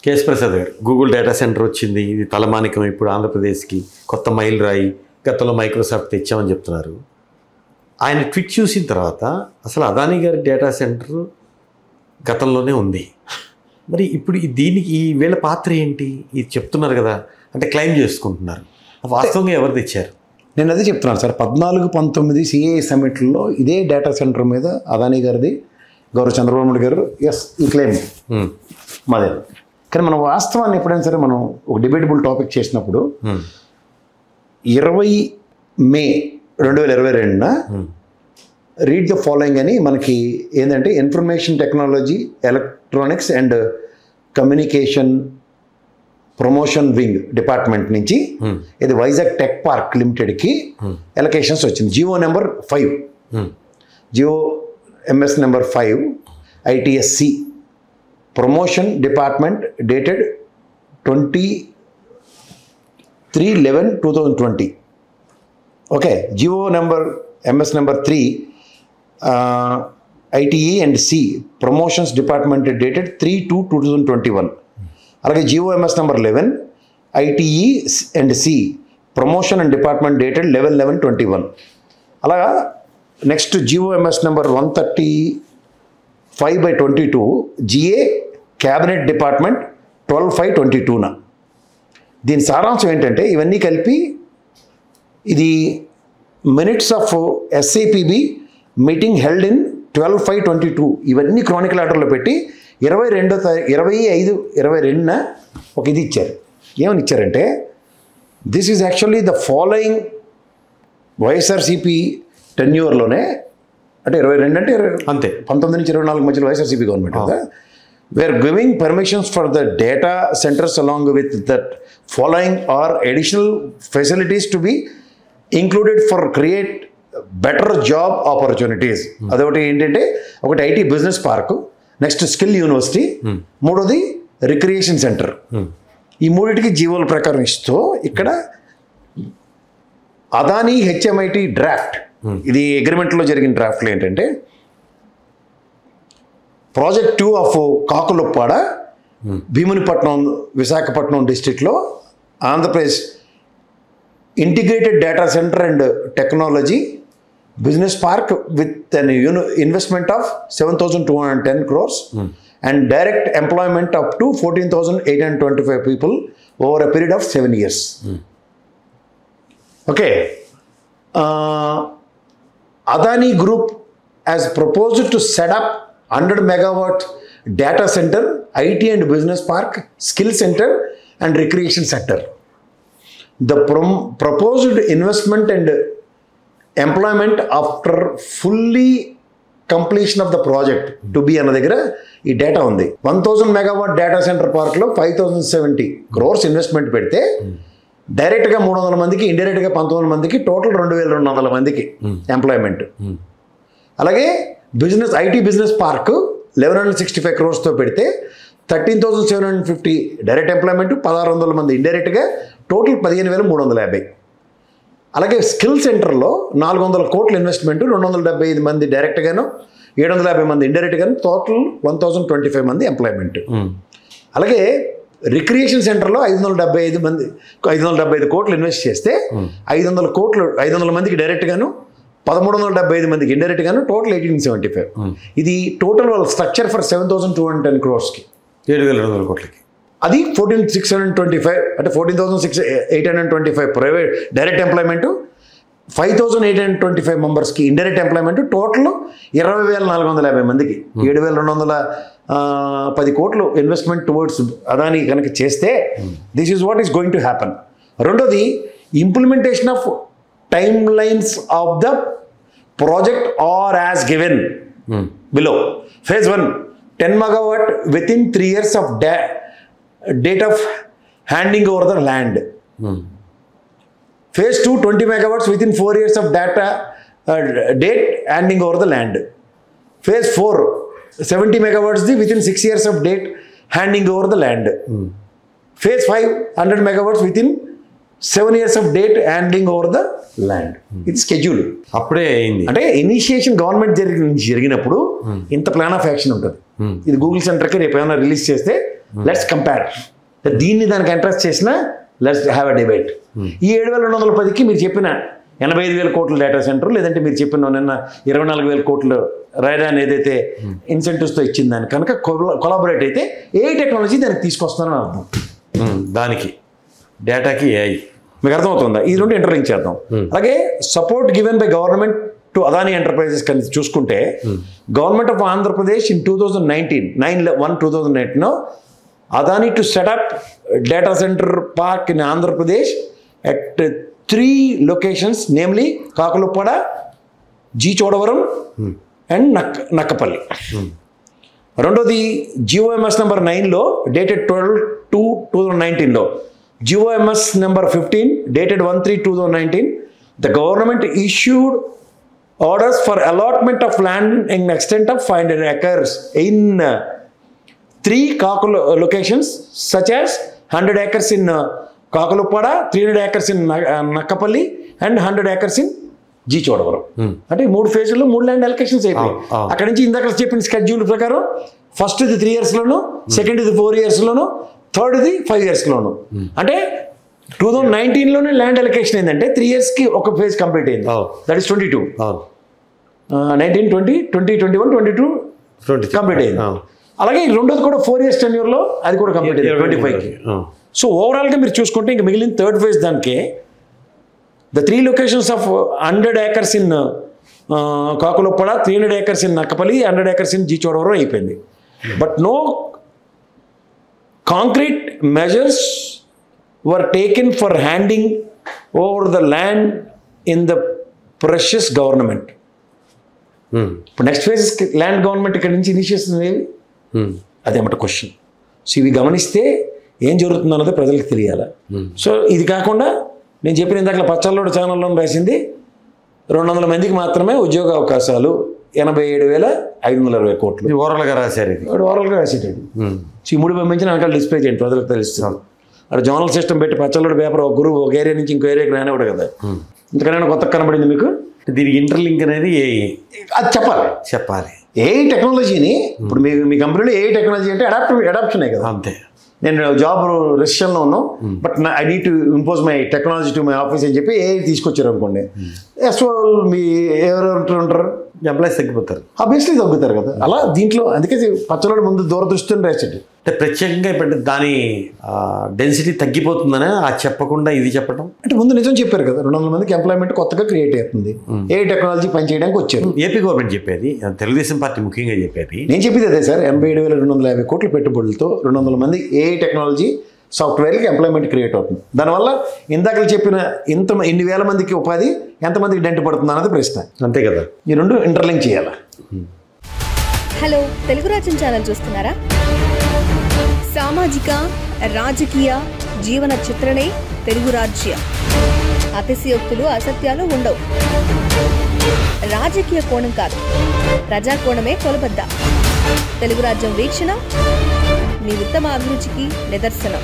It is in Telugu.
కేఎస్ ప్రసాద్ గారు, గూగుల్ డేటా సెంటర్ వచ్చింది, ఇది తలమానికం ఇప్పుడు ఆంధ్రప్రదేశ్కి, కొత్త మైల్ రాయి, గతంలో మైక్రోసాఫ్ట్ తెచ్చామని చెప్తున్నారు. ఆయన ట్వీట్ చూసిన తర్వాత అసలు అదానీ గారి డేటా సెంటర్ గతంలోనే ఉంది, మరి ఇప్పుడు దీనికి ఈ వీళ్ళ పాత్ర ఏంటి? ఇది చెప్తున్నారు కదా, అంటే క్లెయిమ్ చేసుకుంటున్నారు. వాస్తవంగా ఎవరు తెచ్చారు? నేను అదే చెప్తున్నాను సార్. 14-19 సిఏ సమిట్లో ఇదే డేటా సెంటర్ మీద అదానీ గారిది, గౌరవ చంద్రబాబు నాయుడు గారు ఈ క్లెయిమ్ మాదే. కానీ మనం వాస్తవాన్ని ఎప్పుడైనా సరే మనం ఒక డిబేటబుల్ టాపిక్ చేసినప్పుడు 20 మే 2022న రీడ్ ద ఫాలోయింగ్ అని మనకి ఏంటంటే information technology, electronics and communication promotion wing department నుంచి ఇది వైజాగ్ టెక్ పార్క్ లిమిటెడ్కి ఎలకేషన్స్ వచ్చింది. GO number 5, GO MS number 5 ITSC promotion department dated 23/11/2020. Okay, GO number MS number 3 ITE and C promotions department dated 3/2/2021. అలాగే GO MS number 11 ITE and C promotion and department dated 11/11/21. అలాగా next GO MS number 135/22 GA cabinet department 12/5/22న. దీని సారాంశం ఏంటంటే ఇవన్నీ కలిపి ఇది minutes of SIPB meeting held in 12/5/22 ఇవన్నీ క్రానికల్ ఆర్డర్లో పెట్టి 25/22న ఒక ఇది ఇచ్చారు. ఏమని ఇచ్చారంటే this is actually the following YSRCP టెన్యూర్లోనే, అంటే 22 అంటే అంతే 19 నుంచి 24 మధ్యలో వైఎస్ఆర్సీపీ గవర్నమెంట్ కదా, we are giving permissions for the data centres along with that following are additional facilities to be included for create better job opportunities. అదొకటి ఏంటంటే ఒకటి IT business park, next skill university, మూడోది రిక్రియేషన్ సెంటర్. ఈ మూడింటికి జీవోల ప్రకారం ఇస్తూ ఇక్కడ అదానీ హెచ్ఎంఐటి డ్రాఫ్ట్, ఇది అగ్రిమెంట్లో జరిగిన డ్రాఫ్ట్లో ఏంటంటే ప్రాజెక్ట్ 2 ఆఫ్ కాకులొప్పాడ భీమునిపట్నం విశాఖపట్నం డిస్టిక్లో Andhra Pradesh integrated data centre and technology business park with an investment of 7,210 crores and direct employment up to 14,825 people over a period of 7 years. Okay. Adani Group has proposed to set up 100 megawatt data center, IT and business park, skill center and recreation center. The proposed investment and employment after fully completion of the project to be అన్న దగ్గర ఈ డేటా ఉంది. 1000 మెగావాట్ డేటా సెంటర్ పార్క్లో 5,070 crores ఇన్వెస్ట్మెంట్ పెడితే డైరెక్ట్గా 300 మందికి, ఇండైరెక్ట్గా 19 మందికి, టోటల్ 2,200 మందికి ఎంప్లాయ్మెంట్. అలాగే business IT business park 1,165 crores పెడితే 13,750 డైరెక్ట్ ఎంప్లాయ్మెంట్, 1,600 మంది ఇండైరెక్ట్గా, టోటల్ 15,350. అలాగే స్కిల్ సెంటర్లో 400 crores ఇన్వెస్ట్మెంట్, 275 మంది డైరెక్ట్గాను, 750 మంది ఇండైరెక్ట్గాను, టోటల్ 1,025 మంది ఎంప్లాయ్మెంట్. అలాగే రిక్రియేషన్ సెంటర్లో 575 crores ఇన్వెస్ట్ చేస్తే 500 మందికి డైరెక్ట్గాను, 1,375 మందికి ఇండైరెక్ట్గాను, టోటల్ 1,875. ఇది టోటల్ వాళ్ళ స్ట్రక్చర్ ఫర్ 7,210 crores, 7,200 కోట్లకి. అది 14,625 అంటే 14,825 ప్రైవేట్ డైరెక్ట్ ఎంప్లాయ్మెంట్, 5,825 మెంబర్స్కి ఇండైరెక్ట్ ఎంప్లాయ్మెంట్, టోటల్ 20,450 మందికి 7,210 crores ఇన్వెస్ట్మెంట్ టువర్డ్స్ అదానీ కనుక చేస్తే this is what is going to happen. రెండోది implementation of time lines of the project are as given below. Phase 1 10 megawatt within 3 years of date of handing over the land. Phase 2 20 megawatts within 4 years of date handing over the land. Phase 4 70 megawatts within 6 years of date handing over the land. Phase 5 100 megawatts within 7 years of date handing over the land. It's schedule. అప్పుడే అయింది. అంటే ఇనిషియేషన్ గవర్నమెంట్ జరిగినప్పుడు ఇంత ప్లాన్ ఆఫ్ యాక్షన్ ఉంటుంది. ఇది గూగుల్ సెంటర్కి రేపు ఏమైనా రిలీజ్ చేస్తే లెట్స్ కంపేర్. దీన్ని దానికి ఇంట్రెస్ట్ చేసిన లెట్స్ హ్యావ్ అ డిబేట్. ఈ 7,210కి మీరు చెప్పిన 85,000 కోట్ల డేటా సెంటర్, లేదంటే మీరు చెప్పిన నిన్న 24,000 కోట్లు రైడాన్ ఏదైతే ఇన్సెంటివ్స్తో ఇచ్చింది దాన్ని కనుక కొలాబరేట్ అయితే ఏఐ టెక్నాలజీ దానికి తీసుకొస్తానని అర్థం. దానికి డేటాకి ఏఐ మీకు అర్థమవుతుందా? ఈ రెండు ఇంటర్లింక్ చేద్దాం. అలాగే support given by government to Adani enterprises కానీ చూసుకుంటే government of Andhra Pradesh in 2019 Adani to set up data centre park in Andhra Pradesh at 3 locations, namely Kakaluppada, G. Chodavaram and Nakapalli. రెండోది GOMS నెంబర్ 9లో డేటెడ్ 12/2/2019లో, GOMS number 15 dated 1/3/2019, the government issued orders for allotment of land in extent of 500 acres in 3 locations such as 100 acres in Kakaluppada, 300 acres in Nakapalli and 100 acres in G. Chodavaram. అంటే 3 ఫేజ్లో 3 ల్యాండ్ అలొకేషన్స్ అయిపోయి అక్కడి నుంచి ఇందాక చెప్పిన స్కెడ్యూల్ ప్రకారం ఫస్ట్ ఇది 3 yearsలోను, సెకండ్ ఇది 4 yearsలోను, థర్డ్ ఇది 5 yearsలోను. అంటే 2019లోనే ల్యాండ్ అలొకేషన్ ఏంటంటే 3 yearsకి ఒక ఫేజ్ కంప్లీట్ అయింది. దట్ ఈస్ 22, 19, 20, 21, 22 కంప్లీట్ అయింది. అలాగే రెండోది కూడా 4 years టెన్యూర్లో అది కూడా కంప్లీట్ అయింది 25కి. సో ఓవరాల్గా మీరు చూసుకుంటే ఇంక మిగిలిన థర్డ్ ఫేజ్ దానికి the 3 locations of 100 acres in Kakaluppada, 300 acres in Nakapalli, 100 acres in G. Chodavaram అయిపోయింది. But no concrete measures were taken for handing over the land in the precious government. ఇప్పుడు నెక్స్ట్ ఫేజ్ ల్యాండ్ గవర్నమెంట్ ఇక్కడ నుంచి ఇనిషియేషన్ ఏవి అదేమాట క్వశ్చన్. సో ఇవి గమనిస్తే ఏం జరుగుతుందో అన్నది ప్రజలకు తెలియాలి. సో ఇది కాకుండా నేను చెప్పిన ఇందాక పచ్చల్లోడు ఛానల్లో రాసింది 200 మందికి మాత్రమే ఉద్యోగ అవకాశాలు, 87,520 కోట్లు ఓవరాల్గా రాశారు. ఇది ఓవరాల్గా రాసేటది. సో ఈ 3 పంపించిన వెనకాల డిస్ప్లే చేయండి, ప్రజలకు తెలుస్తుంది. అక్కడ జోనల్ సిస్టమ్ పెట్టి పచ్చల్లోడు పేపర్ ఒక గురువు ఒక ఏరియా నుంచి ఇంకో ఏరియాకి రానివ్వడు కదా. ఇంతకైనా కొత్తగా కనబడింది మీకు. దీనికి ఇంటర్లింక్ అనేది అది చెప్పాలి. ఏ టెక్నాలజీని ఇప్పుడు మీ కంపెనీలో ఏ టెక్నాలజీ అంటే అడాప్షనే కదా. అంతే. నేను జాబ్ రెసిషన్లో ఉన్నాను, but I need to impose my technology to my office అని చెప్పి ఏ తీసుకొచ్చారు అనుకోండి, మీ ఎవరెవరు ఉంటారు, ఎంప్లాయీస్ తగ్గిపోతారు, ఆబ్వియస్లీ తగ్గుతారు కదా. అలా దీంట్లో అందుకే పచ్చలోడు ముందు దూరదృష్టిని రాసేది. అంటే ప్రత్యేకంగా ఇప్పుడు దాని డెన్సిటీ తగ్గిపోతుందని అది చెప్పకుండా ఇది చెప్పడం అంటే ముందు నిజం చెప్పారు కదా, 200 మందికి ఎంప్లాయ్మెంట్ కొత్తగా క్రియేట్ అవుతుంది, ఏ టెక్నాలజీ పనిచేయడానికి వచ్చారు. ఏపీ గవర్నమెంట్ చెప్పేది, తెలుగుదేశం పార్టీ ముఖ్యంగా చెప్పేది. నేను చెప్పేది అదే సార్, 87,250 కోట్ల పెట్టుబడులతో 200 మంది ఏ టెక్నాలజీ సాఫ్ట్వేర్కి ఎంప్లాయ్మెంట్ క్రియేట్ అవుతుంది. దానివల్ల ఇందాక చెప్పిన ఇన్ని వేల మందికి ఉపాధి ఎంతమందికి డెంట్ పడుతుంది అన్నది ప్రశ్న. అంతే కదా, ఈ రెండు ఇంటర్లింక్ చేయాలి. హలో, తెలుగు రాజ్యం ఛానల్ చూస్తున్నారా? సామాజిక రాజకీయ జీవన చిత్రణే తెలుగు రాజ్యం. అతిశయోక్తులు అసత్యాలు ఉండవు. రాజకీయ కోణం కాదు, ప్రజా కోణమే కొలబద్ద. తెలుగు రాజ్యం వీక్షణ మీ ఉత్తమ అభిరుచికి నిదర్శనం.